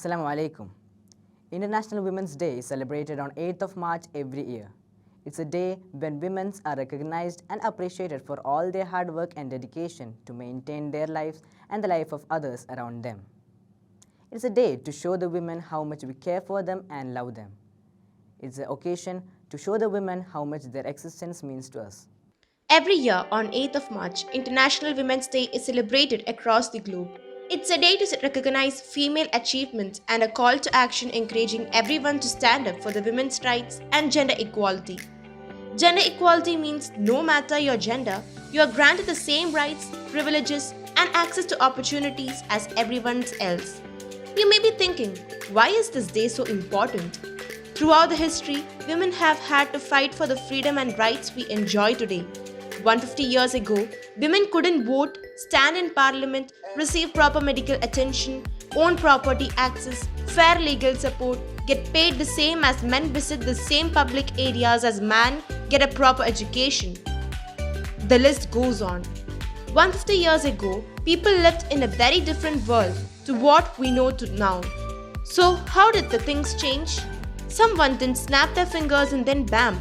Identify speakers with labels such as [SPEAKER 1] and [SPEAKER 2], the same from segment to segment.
[SPEAKER 1] Assalamu alaikum. International Women's Day is celebrated on 8th of March every year. It's a day when women are recognized and appreciated for all their hard work and dedication to maintain their lives and the life of others around them. It's a day to show the women how much we care for them and love them. It's an occasion to show the women how much their existence means to us.
[SPEAKER 2] Every year on 8th of March, International Women's Day is celebrated across the globe. It's a day to recognize female achievements and a call to action encouraging everyone to stand up for the women's rights and gender equality. Gender equality means no matter your gender, you are granted the same rights, privileges, and access to opportunities as everyone else. You may be thinking, why is this day so important? Throughout the history, women have had to fight for the freedom and rights we enjoy today. 150 years ago, women couldn't vote, stand in parliament, receive proper medical attention, own property access, fair legal support, get paid the same as men, visit the same public areas as men, get a proper education. The list goes on. 150 years ago, people lived in a very different world to what we know now. So, how did the things change? Someone didn't snap their fingers and then bam,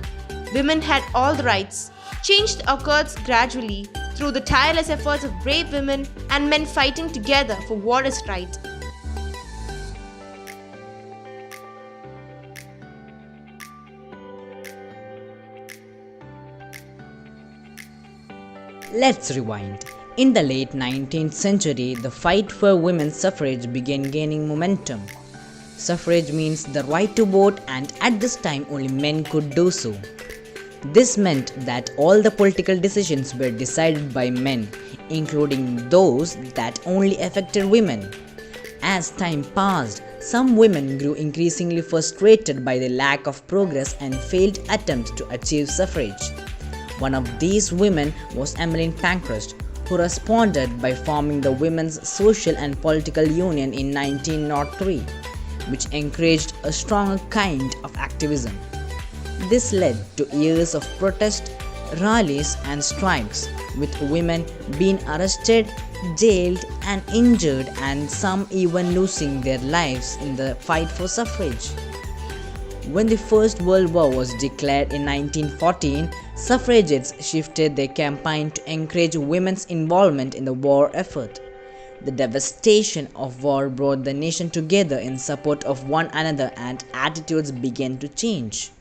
[SPEAKER 2] women had all the rights. Change occurred gradually through the tireless efforts of brave women and men fighting together for what is right.
[SPEAKER 3] Let's rewind. In the late 19th century, the fight for women's suffrage began gaining momentum. Suffrage means the right to vote, and at this time only men could do so. This meant that all the political decisions were decided by men, including those that only affected women. As time passed, some women grew increasingly frustrated by the lack of progress and failed attempts to achieve suffrage. One of these women was Emmeline Pankhurst, who responded by forming the Women's Social and Political Union in 1903, which encouraged a stronger kind of activism. This led to years of protest, rallies and strikes, with women being arrested, jailed and injured, and some even losing their lives in the fight for suffrage. When the First World War was declared in 1914, suffragettes shifted their campaign to encourage women's involvement in the war effort. The devastation of war brought the nation together in support of one another, and attitudes began to change.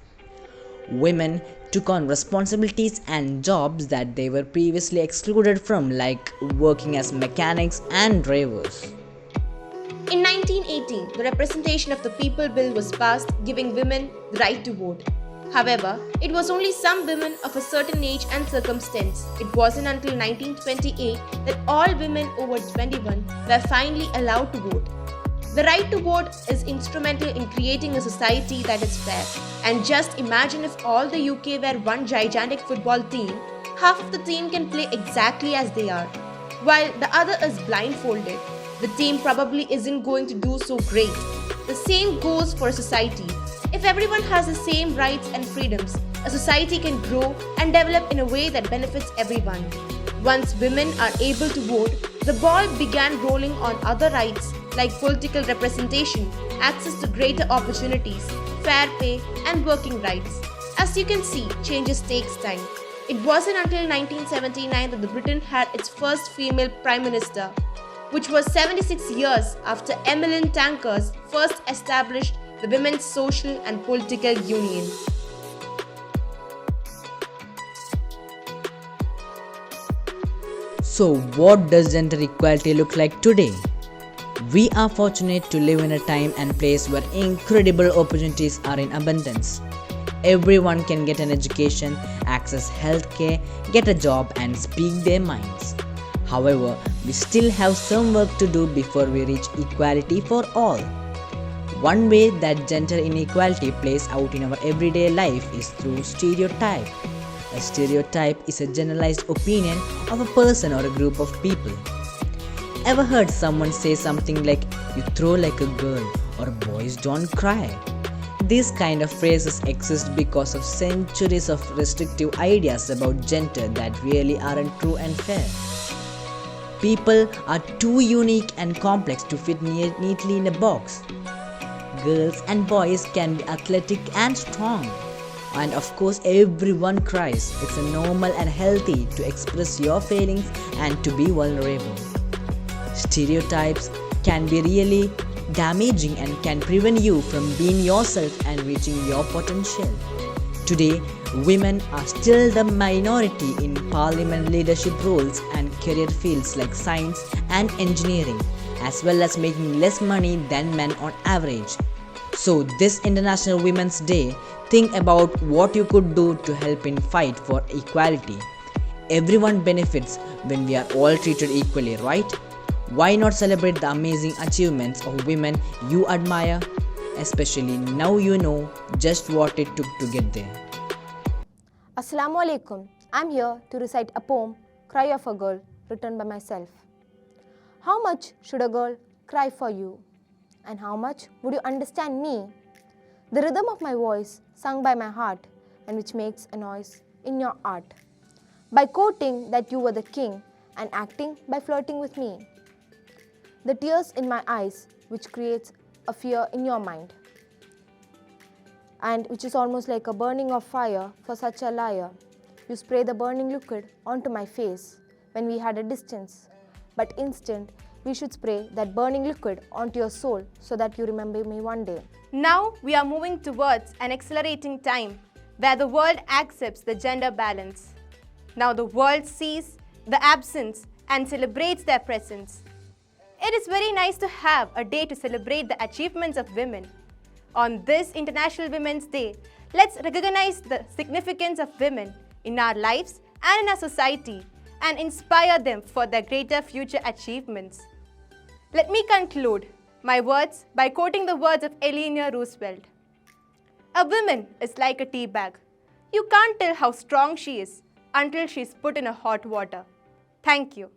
[SPEAKER 3] Women took on responsibilities and jobs that they were previously excluded from, like working as mechanics and drivers.
[SPEAKER 2] In 1918, the Representation of the People Bill was passed, giving women the right to vote. However, it was only some women of a certain age and circumstance. It wasn't until 1928 that all women over 21 were finally allowed to vote. The right to vote is instrumental in creating a society that is fair. And just imagine if all the UK were one gigantic football team, half of the team can play exactly as they are, while the other is blindfolded. The team probably isn't going to do so great. The same goes for a society. If everyone has the same rights and freedoms, a society can grow and develop in a way that benefits everyone. Once women are able to vote, the ball began rolling on other rights like political representation, access to greater opportunities, fair pay, and working rights. As you can see, changes takes time. It wasn't until 1979 that Britain had its first female Prime Minister, which was 76 years after Emmeline Pankhurst first established the Women's Social and Political Union.
[SPEAKER 3] So, what does gender equality look like today? We are fortunate to live in a time and place where incredible opportunities are in abundance. Everyone can get an education, access healthcare, get a job, and speak their minds. However, we still have some work to do before we reach equality for all. One way that gender inequality plays out in our everyday life is through stereotype. A stereotype is a generalized opinion of a person or a group of people. Ever heard someone say something like, "You throw like a girl," or "Boys don't cry"? These kind of phrases exist because of centuries of restrictive ideas about gender that really aren't true and fair. People are too unique and complex to fit neatly in a box. girls and boys can be athletic and strong. And of course, everyone cries. It's a normal and healthy to express your feelings and to be vulnerable. Stereotypes can be really damaging and can prevent you from being yourself and reaching your potential. Today, women are still the minority in parliament leadership roles and career fields like science and engineering, as well as making less money than men on average. So this International Women's Day, think about what you could do to help in fight for equality. Everyone benefits when we are all treated equally, right? Why not celebrate the amazing achievements of women you admire? Especially now you know just what it took to get there.
[SPEAKER 4] Assalamu alaikum. I'm here to recite a poem, Cry of a Girl, written by myself. How much should a girl cry for you? And how much would you understand me? The rhythm of my voice, sung by my heart, and which makes a noise in your art. By quoting that you were the king, and acting by flirting with me. The tears in my eyes, which creates a fear in your mind, and which is almost like a burning of fire for such a liar. You spray the burning liquid onto my face when we had a distance, but instant we should spray that burning liquid onto your soul so that you remember me one day.
[SPEAKER 2] Now we are moving towards an accelerating time where the world accepts the gender balance. Now the world sees the absence and celebrates their presence. It is very nice to have a day to celebrate the achievements of women. On this International Women's Day, let's recognize the significance of women in our lives and in our society and inspire them for their greater future achievements. Let me conclude my words by quoting the words of Eleanor Roosevelt. A woman is like a tea bag. You can't tell how strong she is until she is put in a hot water. Thank you.